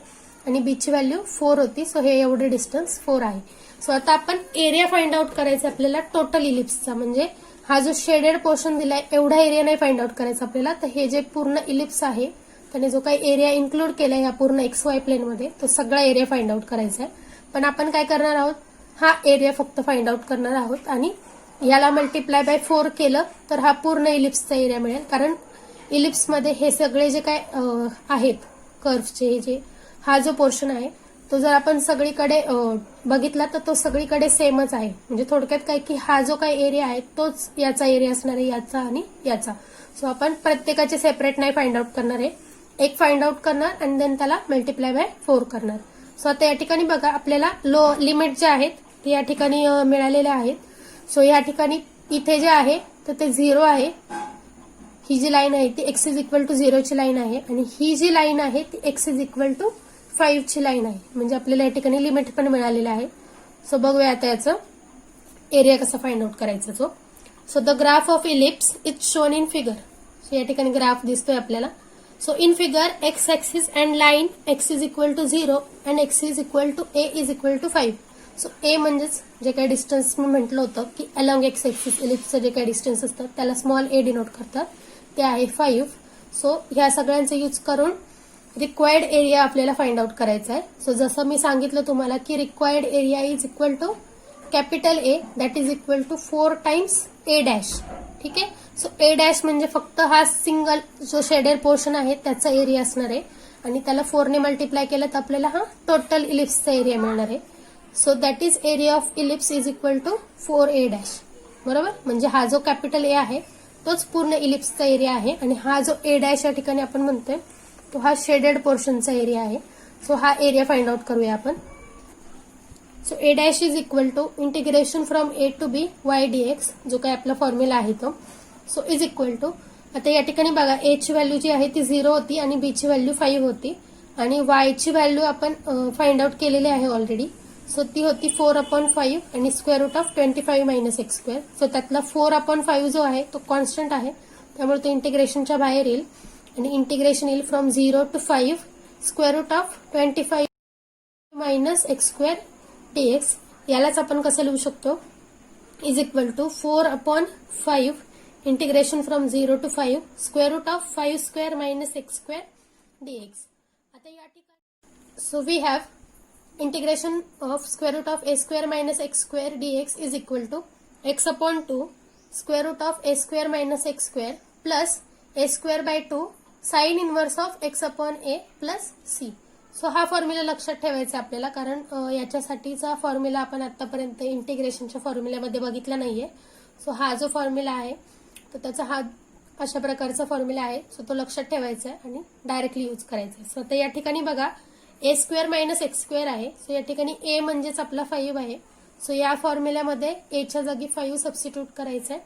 आणि बी ची व्हॅल्यू 4 होती. सो हे एवढे डिस्टन्स 4 आहे. सो आता आपण एरिया फाइंड आउट करायचा आपल्याला टोटल इलिप्सचा, म्हणजे हा जो शेडेड पोर्शन दिलाय एवढा एरिया नाही फाइंड आउट करायचा आपल्याला, तर हे जे पूर्ण इलिप्स आहे त्याने जो काही एरिया इन्क्लूड केलाय ह्या पूर्ण एक्स वाय प्लेनमध्ये तो सगळा एरिया फाइंड आउट करायचा आहे. पण आपण काय करणार आहोत, हा एरिया फक्त फाइंड आउट करणार आहोत, आणि याला मल्टिप्लाय बाय 4 केलं तर हा पूर्ण इलिप्सचा एरिया मिळेल. कारण इलिप्समध्ये हे सगळे जे काय आहेत कर्व्हचे, जे हा जो पोर्शन आहे तो जर आपण सगळीकडे बघितला तर तो सगळीकडे सेमच आहे. म्हणजे थोडक्यात काय की हा जो काही एरिया आहे तोच याचा एरिया असणार आहे, याचा आणि याचा. सो आपण प्रत्येकाचे सेपरेट नाही फाइंड आउट करणार आहे, एक फाइंड आउट करणार आणि देन त्याला मल्टिप्लाय बाय 4 करणार. सो आता या ठिकाणी बघा आपल्याला लिमिट जे आहेत ते या ठिकाणी मिळालेले आहेत. सो या ठिकाणी इथे जे आहे तर ते 0 आहे. ही जी लाईन आहे ती x इज इक्वल टू 0 ची लाईन आहे, आणि ही जी लाईन आहे ती x इज इक्वल टू 5 ची लाईन आहे. म्हणजे आपल्याला या ठिकाणी लिमिट पण मिळालेलं आहे. सो बघूया आता याचं एरिया कसा फाइंड आउट करायचा. So the graph of ellipse is shown in figure. So या ठिकाणी ग्राफ दिसतोय आपल्याला. So in figure x axis and line x is equal to 0 and x is equal to a is equal to 5. So a म्हणजेच जे काही distance मी म्हटलं होतं की अलॉंग एक्स ऍक्सिस इलिप्सचं जे काही डिस्टन्स असतं त्याला स्मॉल ए डिनोट करतात, ते आहे 5. सो ह्या सगळ्यांचा यूज करून रिक्वायर्ड एरिया आपल्याला फाइंड आउट करायचा आहे. सो जसं मी सांगितलं तुम्हाला की required area is equal to capital A that is equal to 4 times A dash. ठीक आहे. सो ए डॅश म्हणजे फक्त हा सिंगल जो शेडेड पोर्शन आहे त्याचा एरिया असणार आहे, आणि त्याला 4 ने मल्टिप्लाय केलं तर आपल्याला हा टोटल इलिप्सचा एरिया मिळणार आहे. So that is area of ellipse is equal to 4a dash. बरोबर, म्हणजे हा जो कॅपिटल ए आहे तोच पूर्ण इलिप्सचा एरिया आहे, आणि हा जो ए डॅश या ठिकाणी आपण म्हणतोय तो हा शेडेड पोर्शनचा एरिया आहे. सो हा एरिया फाइंड आउट करूया आपण. So A dash is equal to integration from A to B Y DX, जो काही आपला फॉर्म्युला आहे तो. सो इज इक्वल टू, आता या ठिकाणी बघा ए ची व्हॅल्यू जी आहे ती 0 होती आणि बी ची व्हॅल्यू 5 होती, आणि वाय ची व्हॅल्यू आपण फाइंड आउट केलेली आहे ऑलरेडी. सो ती होती 4/5 आणि square root of 25 minus x square. So त्यातला 4/5 जो आहे तो कॉन्स्टंट आहे, त्यामुळे तो इंटिग्रेशनच्या बाहेर येईल, आणि इंटिग्रेशन येईल from 0 to 5 square root of 25 minus x square DX. यालाच आपण कसं लिहू शकतो, is equal to 4/5 integration from 0 to 5 square root of 5 square minus x square DX. आता या ठिकाणी so we have integration of square root of a square minus x square dx is equal to x upon 2 square root of a square minus x square plus a square by 2 sin inverse of x upon a plus c. So हा formula लक्षात ठेवायचा आपल्याला, कारण याच्यासाठीचा formula आपण आतापर्यंत इंटिग्रेशनच्या फॉर्म्युल्यामध्ये बघितला नाहीये. So हा जो फॉर्म्युला आहे तो त्याचा हा अशा प्रकारचा फॉर्म्युला आहे. सो तो लक्षात ठेवायचा आहे आणि डायरेक्टली यूज करायचा आहे. सो आता या ठिकाणी बघा ए स्क्वेअर मायनस एक्स स्क्वेअर आहे. सो या ठिकाणी ए म्हणजेच आपला 5 आहे. सो या फॉर्म्युल्यामध्ये एच्या जागी 5 सबस्टिट्यूट करायचं आहे,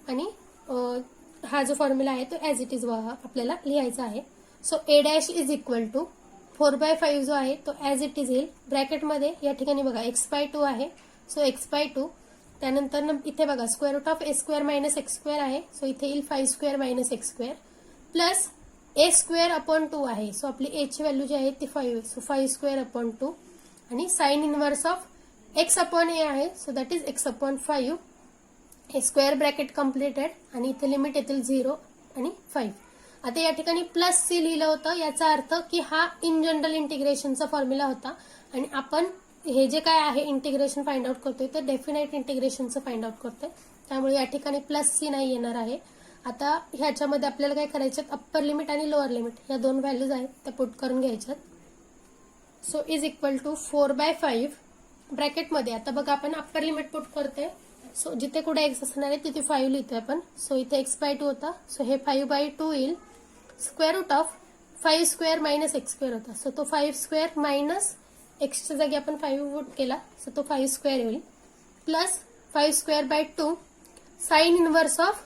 आणि हा जो फॉर्म्युला आहे तो ऍज इट इज आपल्याला लिहायचा आहे. So A dash is equal to 4/5 जो आहे तो ऍज इट इज येईल. ब्रॅकेटमध्ये या ठिकाणी बघा x/2 आहे. सो x/2 त्यानंतर इथे बघा square root of a square minus x square आहे. सो इथे येईल 5 square minus x square plus a square upon 2 आहे. सो आपली ए ची व्हॅल्यू जी आहे ती 5. सो 5 स्क्वेअर अपॉन 2 आणि sine inverse of x upon a आहे. So that is x upon 5 हे स्क्वेअर ब्रॅकेट कम्प्लिटेड आणि इथे लिमिट येतील 0 आणि 5. आता या ठिकाणी प्लस सी लिहिलं होतं, याचा अर्थ की हा इन जनरल इंटिग्रेशनचा फॉर्म्युला होता आणि आपण हे जे काय आहे इंटिग्रेशन फाइंड आउट करतोय ते डेफिनेट इंटिग्रेशनचं फाइंड आउट करतोय, त्यामुळे या ठिकाणी प्लस सी नाही येणार आहे. आता ह्याच्यामध्ये आपल्याला काय करायचं, अप्पर लिमिट आणि लोअर लिमिट या दोन व्हॅल्यूज आहेत त्या पुट करून घ्यायच्यात. सो इज इक्वल टू 4/5 ब्रॅकेटमध्ये. आता बघा आपण अप्पर लिमिट पुट करतोय, सो जिथे कुठे एक्स असणार आहे तिथे 5 लिहितोय आपण. सो इथे x/2 होता, सो हे 5/2 येईल. Square root of 5 square minus x square होता, सो तो 5 स्क्वेअर मायनस एक्सच्या जागी आपण 5 पुट केला, सो तो 5 स्क्वेअर येईल. Plus 5 square by 2 sine inverse of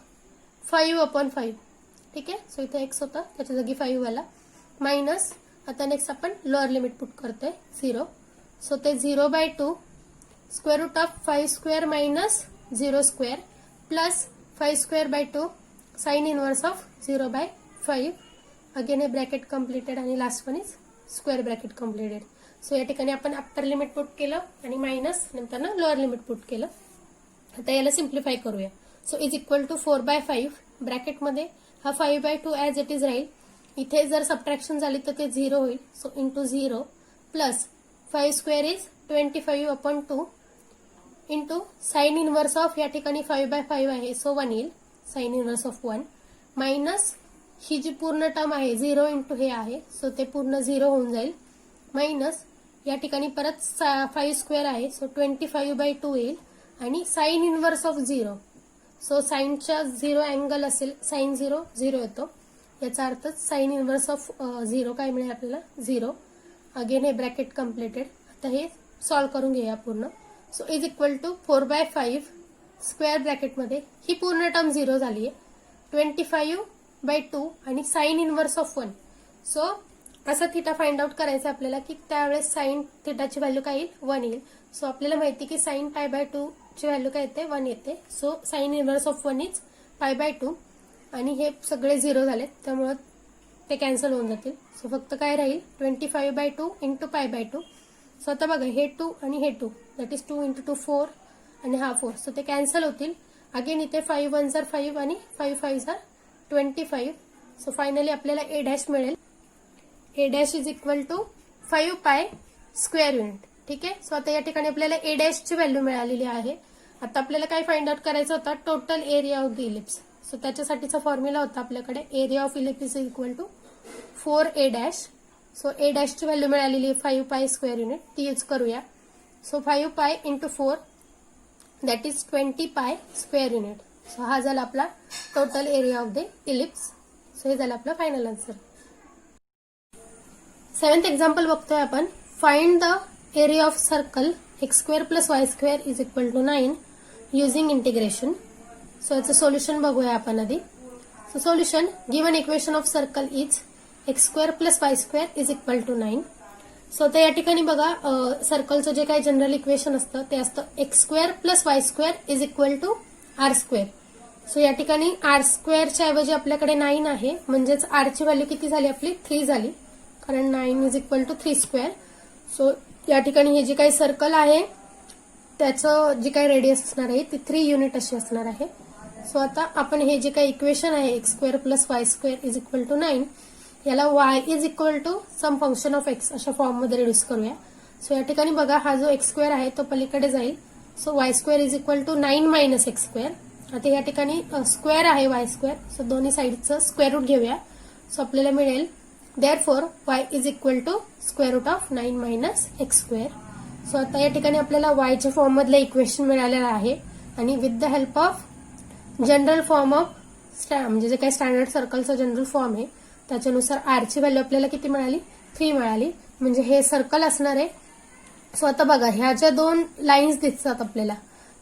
5/5. ठीक आहे, सो इथे एक्स होता त्याच्या जागी 5 आला. मायनस आता नेक्स्ट आपण लोअर लिमिट पुट करतोय 0, सो ते 0/2 square root of 5 square minus 0 square plus 5 square by 2 sine inverse of 0/5. Again हे ब्रॅकेट कम्प्लिटेड आणि last one is square bracket completed. So या ठिकाणी आपण अप्पर लिमिट पुट केलं आणि मायनस नंतर ना लोअर लिमिट पुट केलं. आता याला सिम्प्लिफाय करूया. सो इज इक्वल टू 4/5 ब्रॅकेटमध्ये हा 5/2 ऍज इट इज राहील. इथे जर सबट्रॅक्शन झाली तर ते 0 होईल, so into 0 plus 5 square is 25/2 into sine inverse of या ठिकाणी 5/5 आहे, सो 1 येईल साइन इनवर्स ऑफ 1 मायनस ही जी पूर्ण टर्म आहे 0 इंटू हे आहे, सो ते पूर्ण 0 होऊन जाईल. मायनस या ठिकाणी परत 5 स्क्वेअर आहे, सो 25/2 येईल आणि साइन इनवर्स ऑफ 0, सो साइनच्या 0 अँगल असेल, साइन 0 0 येतो, याचा अर्थ साइन इनवर्स ऑफ 0 काय मिळेल आपल्याला 0. अगेन हे ब्रॅकेट कम्प्लिटेड. आता हे सॉल्व्ह करून घेऊया पूर्ण. So is equal to 4/5 square ब्रॅकेटमध्ये ही पूर्ण टर्म 0 झाली आहे, 25/2 आणि साइन इनवर्स ऑफ 1. सो असा थिटा फाइंड आउट करायचा आपल्याला की त्यावेळेस साइन थिटाची व्हॅल्यू काय येईल 1 येईल. सो आपल्याला माहिती की साइन π/2 ची व्हॅल्यू काय येते 1 येते. So sine inverse of 1 is π/2 आणि हे सगळे 0 झालेत त्यामुळे ते कॅन्सल होऊन जातील. सो फक्त काय राहील 25/2 इंटू π/2. सो आता बघा हे 2 आणि हे 2 दॅट इज 2 इंटू 2 4 आणि हा 4, सो ते कॅन्सल होतील. अगेन इथे 5 1 5 आणि 5 5 25. सो फायनली आपल्याला a डॅश मिळेल. a dash is equal to 5π square unit. ठीक आहे, सो आता या ठिकाणी आपल्याला a डॅशची व्हॅल्यू मिळालेली आहे. आता आपल्याला काय फाइंड आउट करायचं होता, total area of the ellipse. So त्याच्यासाठीचा फॉर्म्युला होता आपल्याकडे area of ellipse is equal to 4a dash. So a डॅशची व्हॅल्यू मिळालेली आहे 5π स्क्वेअर युनिट, ती यूज करूया. So 5π into 4 that is 20π square unit. So हा झाला आपला total area of the ellipse. So हे झालं आपला फायनल आन्सर. 7th एक्झाम्पल बघतोय आपण. Find the area of circle x² + y² is equal to 9 using integration. So याचं सोल्युशन बघूया आपण आधी. So solution, given equation of circle is x² + y² is equal to 9. So आता या ठिकाणी बघा सर्कलचं जे काही जनरल इक्वेशन असतं ते असतं x² + y² is equal to r². So या ठिकाणी r² च्या ऐवजी आपल्याकडे 9 आहे, म्हणजेच r ची व्हॅल्यू किती झाली आपली 3 झाली, कारण 9 इज इक्वल टू 3². सो या ठिकाणी हे जे काही सर्कल आहे त्याचं जी काही रेडियस असणार आहे ती 3 युनिट अशी असणार आहे. सो आता आपण हे जे काही इक्वेशन आहे x² + y² is equal to 9 याला y is equal to some function of x अशा फॉर्ममध्ये रिड्यूस करूया. सो या ठिकाणी बघा हा जो x² आहे तो पलीकडे जाईल. So y² is equal to 9 - x². आता या ठिकाणी स्क्वेअर आहे y², सो दोन्ही साईडचं स्क्वेअर रूट घेऊया. सो आपल्याला मिळेल therefore y is equal to square root of 9 - x². So आता या ठिकाणी आपल्याला y च्या फॉर्म मधलं इक्वेशन मिळालेलं आहे आणि with the help of general form of म्हणजे जे काही स्टँडर्ड सर्कलचा जनरल फॉर्म आहे त्याच्यानुसार r ची व्हॅल्यू आपल्याला किती मिळाली 3 मिळाली, म्हणजे हे सर्कल असणार आहे. सो आता बघा ह्या ज्या 2 लाईन्स दिसतात आपल्याला,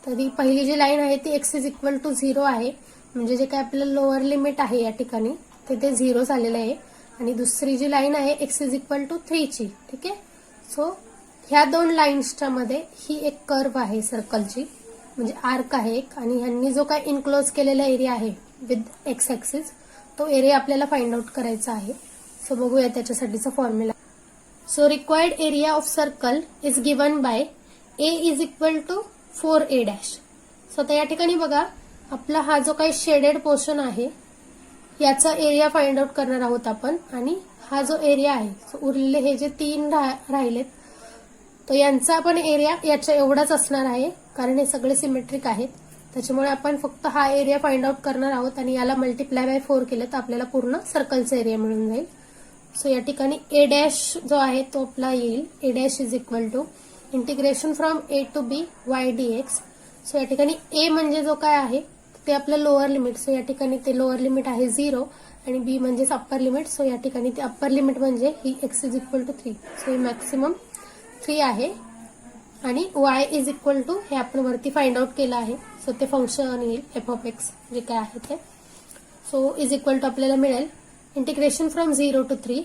तर ती पहिली जी लाईन आहे ती x इज इक्वल टू 0 आहे, म्हणजे जे काही आपलं लोअर लिमिट आहे या ठिकाणी ते 0 झालेलं आहे. आणि दुसरी जी लाईन आहे x इज इक्वल टू 3 ची. ठीक आहे, सो ह्या 2 लाईन्सच्या मध्ये ही एक कर्व आहे सर्कलची, म्हणजे आर्क आहे एक, आणि ह्यांनी जो काय इनक्लोज केलेला एरिया आहे विथ एक्स ऍक्सिस तो एरिया आपल्याला फाइंड आउट करायचा आहे. सो बघूया त्याच्यासाठीचा formula. So required area of circle is given by a is equal to 4a dash. So आता या ठिकाणी बघा आपला हा जो काही शेडेड पोर्शन आहे याचा एरिया फाइंड आउट करणार आहोत आपण, आणि हा जो एरिया आहे उरलेले हे जे 3 राहिलेत तो यांचा पण एरिया याच्या एवढाच असणार आहे, कारण हे सगळे सिमेट्रिक आहेत. त्याच्यामुळे आपण फक्त हा एरिया फाइंड आउट करणार आहोत आणि याला मल्टिप्लाय बाय 4 केलं तर आपल्याला पूर्ण सर्कलचा एरिया मिळून जाईल. सो या ठिकाणी ए डॅश जो आहे तो आपला येईल. A dash is equal to integration from A to B Y dx. So या ठिकाणी ए म्हणजे जो काय आहे ते आपलं लोअर लिमिट. सो या ठिकाणी ते लोअर लिमिट आहे 0 आणि बी म्हणजेच अप्पर लिमिट. सो या ठिकाणी ते अप्पर लिमिट म्हणजे ही x is equal to 3. So ही मॅक्सिमम 3 आहे आणि y इज इक्वल टू हे आपण वरती फाइंड आउट केलं आहे. सो ते फंक्शन येईल एफ ऑफ एक्स जे काय आहे ते. सो इज इक्वल टू आपल्याला मिळेल integration from 0 to 3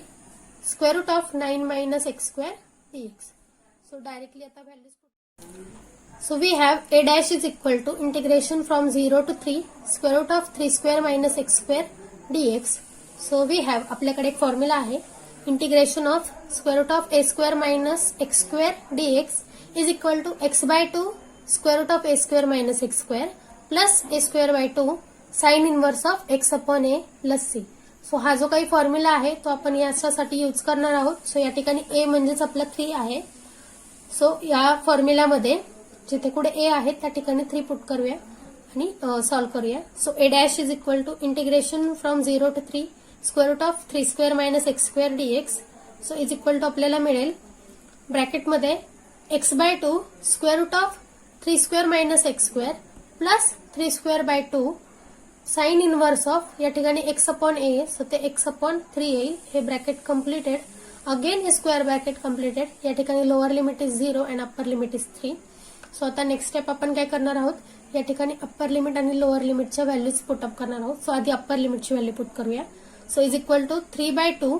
square root of 9 minus x square dx. So directly आता values. So we have a dash is equal to integration from 0 to 3 square root of 3 square minus x square dx. So we have आपल्याकडे एक formula आहे integration of square root of a square minus x square dx is equal to x by 2 square root of a square minus x square plus a square by 2 sin inverse of x upon a plus c. So हा जो काही formula आहे तो आपण याच्यासाठी use करणार आहोत. So या ठिकाणी a म्हणजेच आपला 3 आहे. सो या फॉर्म्युलामध्ये जिथे कुठे ए आहे त्या ठिकाणी 3 पुट करूया आणि सॉल्व्ह करूया. So A dash is equal to integration from 0 to 3 square root of 3 square minus x square dx. So is equal to आपल्याला मिळेल ब्रॅकेटमध्ये x by 2 square root of 3 square minus x square plus 3 square by 2 sine inverse of या ठिकाणी x upon a. So ते x upon 3 येईल. हे bracket completed. Again हे square bracket completed. या ठिकाणी lower limit is 0 and upper limit is 3. So आता next step आपण काय करणार आहोत, या ठिकाणी अप्पर लिमिट आणि लोअर लिमिटच्या व्हॅल्यूज पुटअप करणार आहोत. सो आधी अप्पर लिमिटची व्हॅल्यू पुट करूया. So is equal to 3/2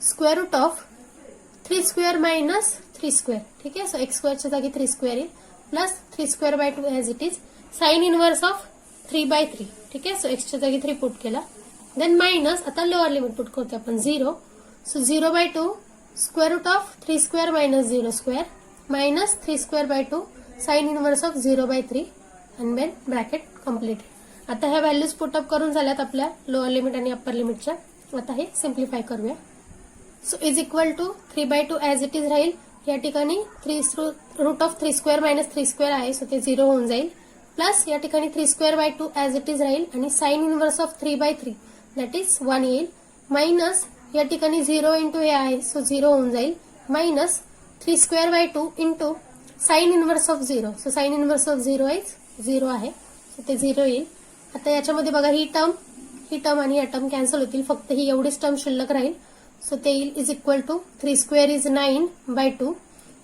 square root of 3 square minus 3 square. ठीक आहे. सो एक्स स्क्वेअरच्या जागी 3 स्क्वेअर येईल plus 3 square by 2 as it is sine inverse of 3/3. ठीक आहे. सो एक्सच्या जागी 3 पुट केला. देन मायनस आता लोअर लिमिट पुट करतो आपण 0. So 0/2 square root of 3 square minus 0 square minus 3 square by 2 sine inverse of 0/3 and then bracket complete. आता ह्या व्हॅल्यूज पुटअप करून झाल्यात आपल्या लोअर लिमिट आणि अप्पर लिमिटच्या. आता हे सिम्प्लिफाय करूया. So is equal to 3/2 as it is राहील. या ठिकाणी 3 root of 3 square minus 3 square आहे. सो ते 0 होऊन जाईल. प्लस या ठिकाणी 3 square by 2 as it is राहील आणि sine inverse of 3/3 that is 1 येईल. मायनस या ठिकाणी 0 इंटू हे आहे. सो 0 होऊन जाईल. Minus 3 square by 2 into sine inverse of 0. So sine inverse of 0 is 0 आहे. सो ते 0 येईल. आता याच्यामध्ये बघा ही टर्म आणि या टर्म कॅन्सल होतील. फक्त ही एवढीच टर्म शिल्लक राहील. सो ते येईल is equal to 3 square is 9/2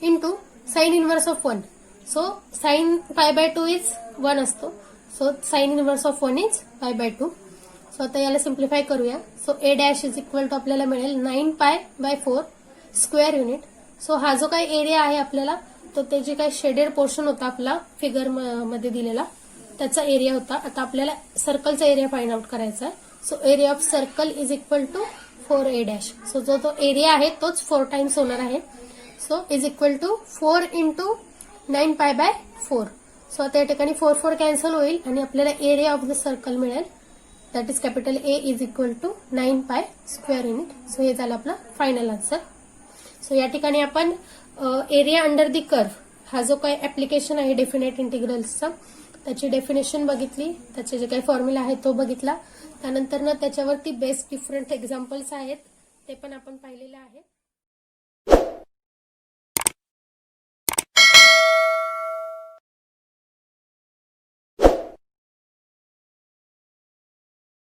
into sine inverse of 1. So sine π/2 is 1 असतो. So sine inverse of 1 is π/2. So आता याला सिम्प्लिफाय करूया. So A dash is equal to आपल्याला मिळेल 9π/4 स्क्वेअर युनिट. सो हा जो काही एरिया आहे आपल्याला तो ते जे काही शेडेड पोर्शन होता आपला फिगर मध्ये दिलेला त्याचा एरिया होता. आता आपल्याला सर्कलचा एरिया फाइंड आउट करायचा आहे. So area of circle is equal to 4a dash. So जो तो एरिया आहे तोच 4 टाइम्स होणार आहे. So is equal to 4 into 9π/4. So आता या ठिकाणी 4 कॅन्सल होईल आणि आपल्याला एरिया ऑफ द सर्कल मिळेल that is capital A is equal to 9π square unit. So हे झालं आपला फायनल आन्सर. सो या ठिकाणी आपण एरिया अंडर दी कर्व हा जो काही ऍप्लिकेशन आहे डेफिनेट इंटिग्रल्सचा त्याची डेफिनेशन बघितली. त्याचे जे काही फॉर्म्युला आहे तो बघितला. त्यानंतर त्याच्यावरती बेस्ट डिफरंट एक्झाम्पल्स आहेत ते पण आपण पाहिलेले आहेत.